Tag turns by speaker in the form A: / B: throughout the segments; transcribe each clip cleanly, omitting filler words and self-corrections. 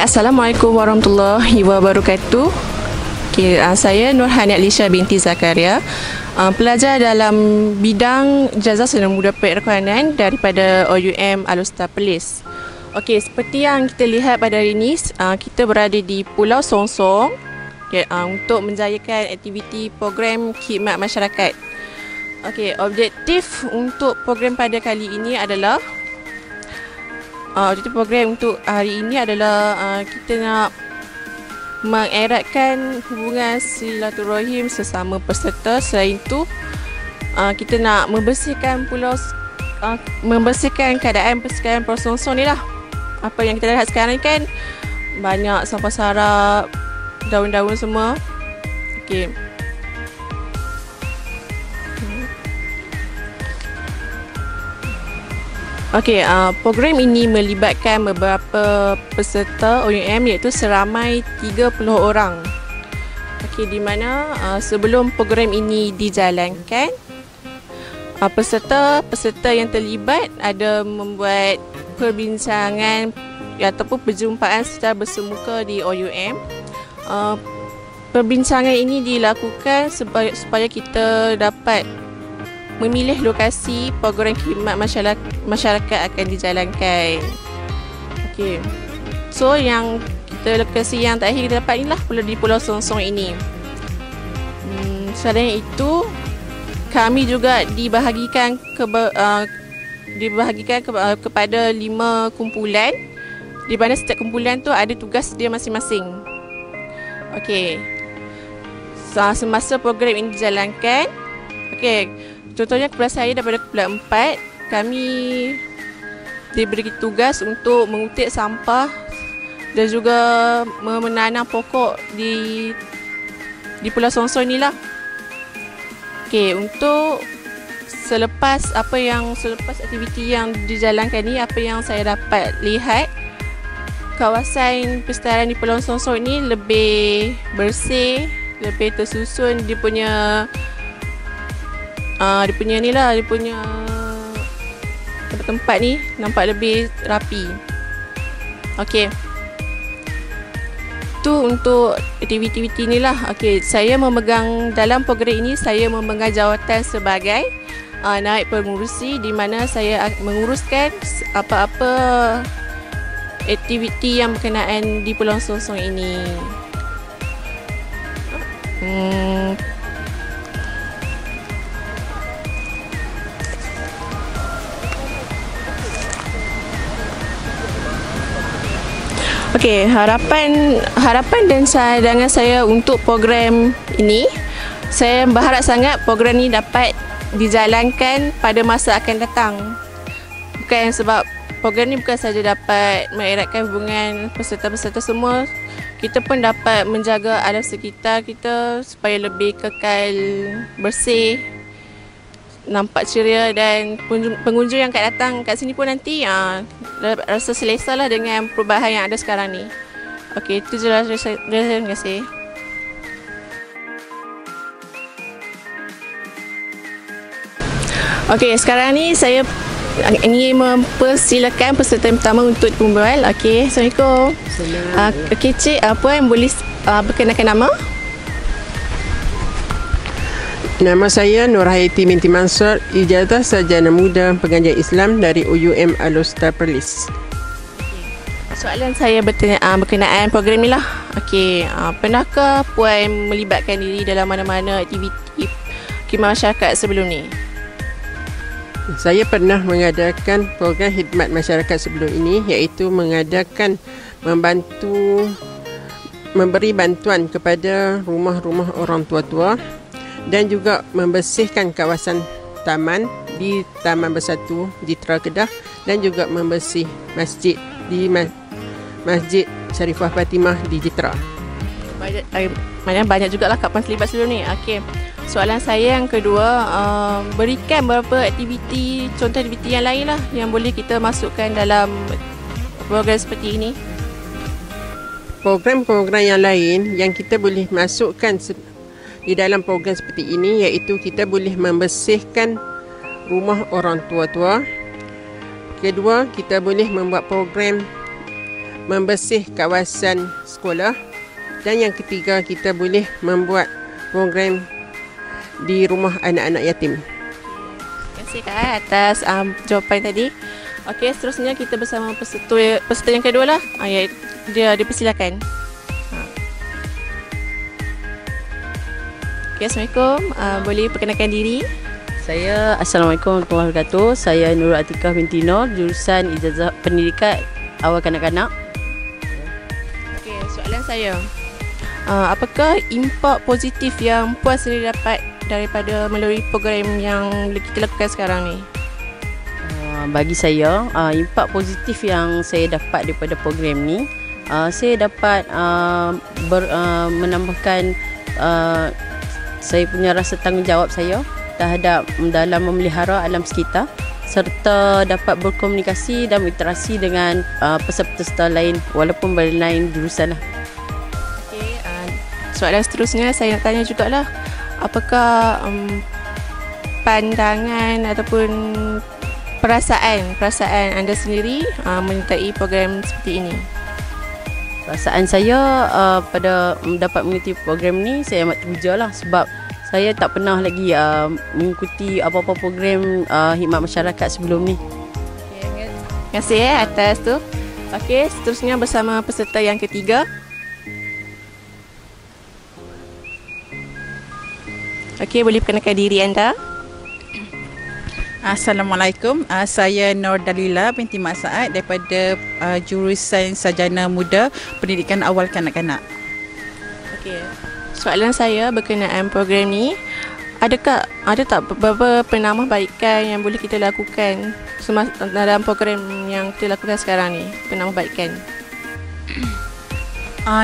A: Assalamualaikum warahmatullahi wabarakatuh. Saya Nurhani Alisha binti Zakaria, pelajar dalam bidang Ijazah Sarjana Muda Perikanan daripada OUM Al-Ustaz Perlis. Seperti yang kita lihat pada hari ini, kita berada di Pulau Songsong untuk menjayakan aktiviti program khidmat masyarakat. Objektif untuk program pada kali ini adalah kita nak mengeratkan hubungan silaturahim sesama peserta. Selain itu, kita nak membersihkan keadaan persekitaran Pulau Songsong ni lah. Apa yang kita lihat sekarang ni kan banyak sampah sarap, daun-daun semua. Program ini melibatkan beberapa peserta OUM iaitu seramai 30 orang. Di mana sebelum program ini dijalankan, peserta yang terlibat ada membuat perbincangan ataupun perjumpaan secara bersemuka di OUM. Perbincangan ini dilakukan supaya kita dapat memilih lokasi program khidmat masyarakat akan dijalankan. Yang lokasi yang terakhir kita dapat inilah di Pulau Songsong ini. Selain itu, kami juga dibahagikan kepada 5 kumpulan, di mana setiap kumpulan tu ada tugas dia masing-masing. Semasa program ini dijalankan, contohnya kepada saya daripada kumpulan 4, kami diberi tugas untuk mengutip sampah dan juga menanam pokok di Pulau Songsong inilah. Untuk selepas aktiviti yang dijalankan ni, apa yang saya dapat lihat, kawasan persetaran di Pulau Songsong ni lebih bersih, lebih tersusun. Dia punya tempat ni nampak lebih rapi. Tu untuk aktiviti ni lah. Saya memegang dalam program ini, saya memegang jawatan sebagai naib pengurusi, di mana saya menguruskan apa-apa aktiviti yang berkenaan di Pulau Songsong ini. Harapan dan cadangan saya untuk program ini, saya berharap sangat program ini dapat dijalankan pada masa akan datang. Bukan sebab program ini bukan saja dapat mengeratkan hubungan peserta-peserta semua, kita pun dapat menjaga alam sekitar kita supaya lebih kekal bersih, nampak ceria, dan pengunjung yang akan datang kat sini pun nanti rasa selesa lah dengan perubahan yang ada sekarang ni. Itu je lah. Terima kasih. Sekarang ni saya ingin mempersilakan peserta yang pertama untuk berbual. Assalamualaikum. Cik, Puan boleh perkenalkan nama?
B: Nama saya Nurhayati binti Mansur, Ijazah Sarjana Muda Pengajian Islam dari OUM Al-Ustaz Perlis.
A: Soalan saya berkenaan program ni lah. Pernahkah Puan melibatkan diri dalam mana-mana aktiviti khidmat masyarakat sebelum ni?
B: Saya pernah mengadakan program khidmat masyarakat sebelum ini, iaitu memberi bantuan kepada rumah-rumah orang tua-tua dan juga membersihkan kawasan taman di Taman Bersatu Jitra Kedah, dan juga membersih masjid di Masjid Sharifah Fatimah di Jitra.
A: Banyak jugalah Kak Puan terlibat sebelum ni. Soalan saya yang kedua, berikan beberapa contoh aktiviti yang lain lah yang boleh kita masukkan dalam program seperti ini.
B: Program-program yang lain yang kita boleh masukkan di dalam program seperti ini, iaitu kita boleh membersihkan rumah orang tua-tua. Kedua, kita boleh membuat program membersih kawasan sekolah. Dan yang ketiga, kita boleh membuat program di rumah anak-anak yatim.
A: Terima kasih Kak atas jawapan tadi. Okey, seterusnya kita bersama peserta yang kedua lah. Dia dipersilakan. Okey, Assalamualaikum. Boleh perkenalkan diri?
C: Saya Assalamualaikum warahmatullahi wabarakatuh. Saya Nurul Atikah binti Nur, jurusan Ijazah Pendidikan Awal Kanak-kanak.
A: Okey, soalan saya. Apakah impak positif yang puan sendiri dapat daripada melalui program yang kita lakukan sekarang ni?
C: Bagi saya, impak positif yang saya dapat daripada program ni, saya dapat menambahkan saya punya rasa tanggungjawab saya terhadap dalam memelihara alam sekitar, serta dapat berkomunikasi dan berinteraksi dengan peserta-peserta lain walaupun berlain jurusan lah.
A: Okay, soalan seterusnya saya nak tanya jugalah, apakah pandangan ataupun perasaan anda sendiri menyertai program seperti ini?
C: Perasaan saya pada dapat mengikuti program ni, saya amat teruja lah, sebab saya tak pernah lagi mengikuti apa-apa program khidmat masyarakat sebelum ni.
A: Okay, terima kasih atas tu. Okey, seterusnya bersama peserta yang ketiga. Okey, boleh perkenalkan diri anda?
D: Assalamualaikum, saya Nur Dalila binti Mak Saad daripada jurusan Sarjana Muda Pendidikan Awal Kanak-kanak.
A: Okey. Soalan saya berkenaan program ni, ada tak beberapa penambahbaikan yang boleh kita lakukan dalam program yang kita lakukan sekarang ni? Penambahbaikan.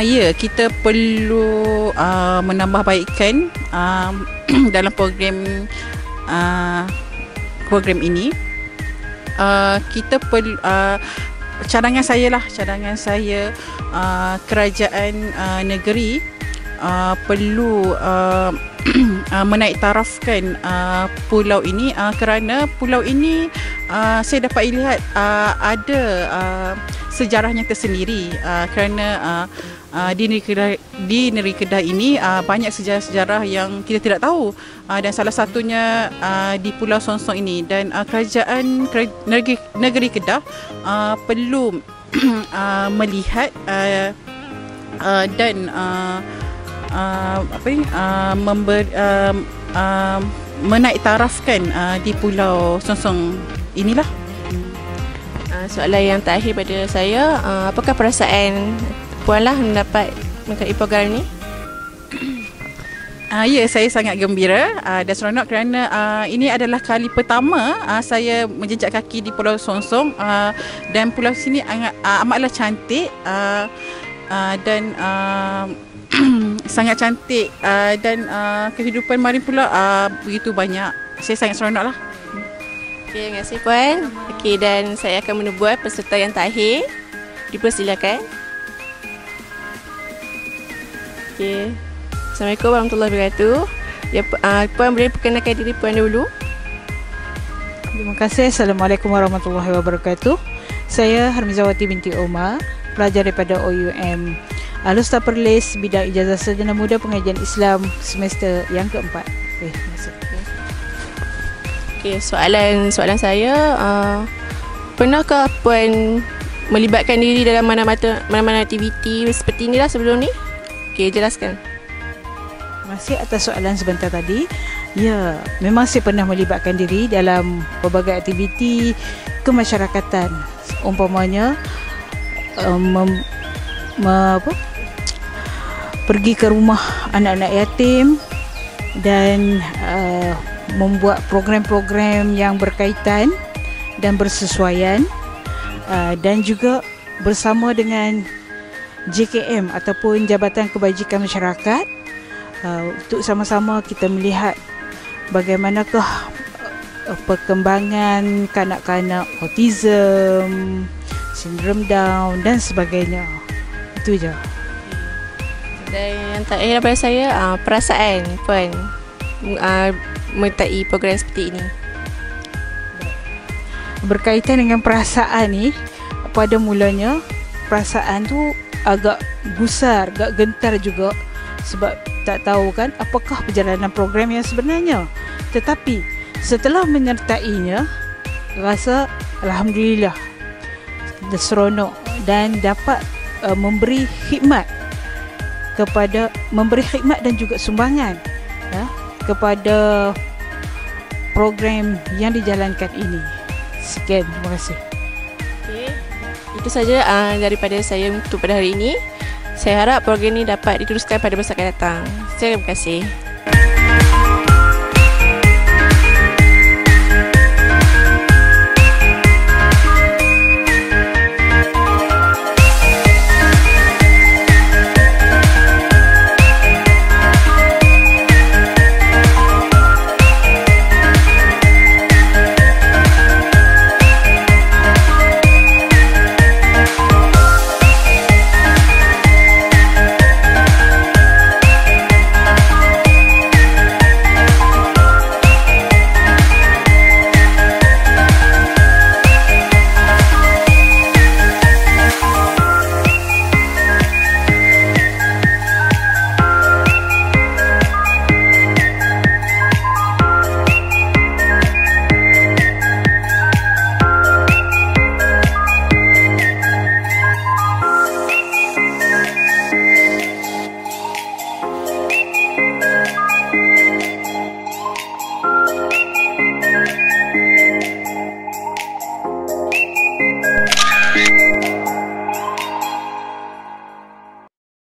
D: Ya, kita perlu menambahbaikan dalam program ini. Kita perlu cadangan saya kerajaan negeri perlu menaik tarafkan pulau ini, kerana pulau ini saya dapat lihat ada sejarahnya tersendiri, kerana di negeri Kedah ini banyak sejarah-sejarah yang kita tidak tahu, dan salah satunya di Pulau Sonsong ini, dan kerajaan negeri Kedah perlu melihat dan menaik tarafkan di Pulau Sonsong inilah.
A: Soalan yang terakhir pada saya, apakah perasaan puan lah mendapat mengikuti program ni?
D: Ya, saya sangat gembira dan seronok kerana ini adalah kali pertama saya menjejak kaki di Pulau Sonsong, dan pulau sini amatlah cantik dan sangat cantik, dan kehidupan marin pula begitu banyak. Saya sangat seronok lah.
A: Okay, terima kasih puan. Okay, dan saya akan menubuat peserta yang terakhir. Dipersilakan. Okay. Assalamualaikum warahmatullahi wabarakatuh. Ya, puan boleh perkenalkan diri puan dulu.
E: Terima kasih. Assalamualaikum warahmatullahi wabarakatuh. Saya Harmizawati binti Omar, pelajar daripada OUM Alusta Perlis, bidang Ijazah Sarjana Muda Pengajian Islam semester yang keempat. Terima kasih.
A: Okay, soalan saya, pernahkah puan melibatkan diri dalam mana-mana aktiviti seperti inilah sebelum ni? Okay, jelaskan.
E: Masih atas soalan sebentar tadi. Ya, memang saya pernah melibatkan diri dalam pelbagai aktiviti kemasyarakatan. Umpamanya pergi ke rumah anak-anak yatim dan membuat program-program yang berkaitan dan bersesuaian, dan juga bersama dengan JKM ataupun Jabatan Kebajikan Masyarakat untuk sama-sama kita melihat bagaimanakah perkembangan kanak-kanak autism, sindrom Down dan sebagainya. Itu je.
A: Dan yang terakhir daripada saya, perasaan puan menyertai program seperti ini.
E: Berkaitan dengan perasaan ni, pada mulanya perasaan tu agak gusar, agak gentar juga sebab tak tahu kan apakah perjalanan program yang sebenarnya. Tetapi setelah menyertainya, rasa alhamdulillah seronok dan dapat memberi khidmat dan juga sumbangan kepada program yang dijalankan ini. Sekian, terima kasih.
A: Okay. Itu saja daripada saya untuk pada hari ini. Saya harap program ini dapat diteruskan pada masa akan datang. Terima kasih.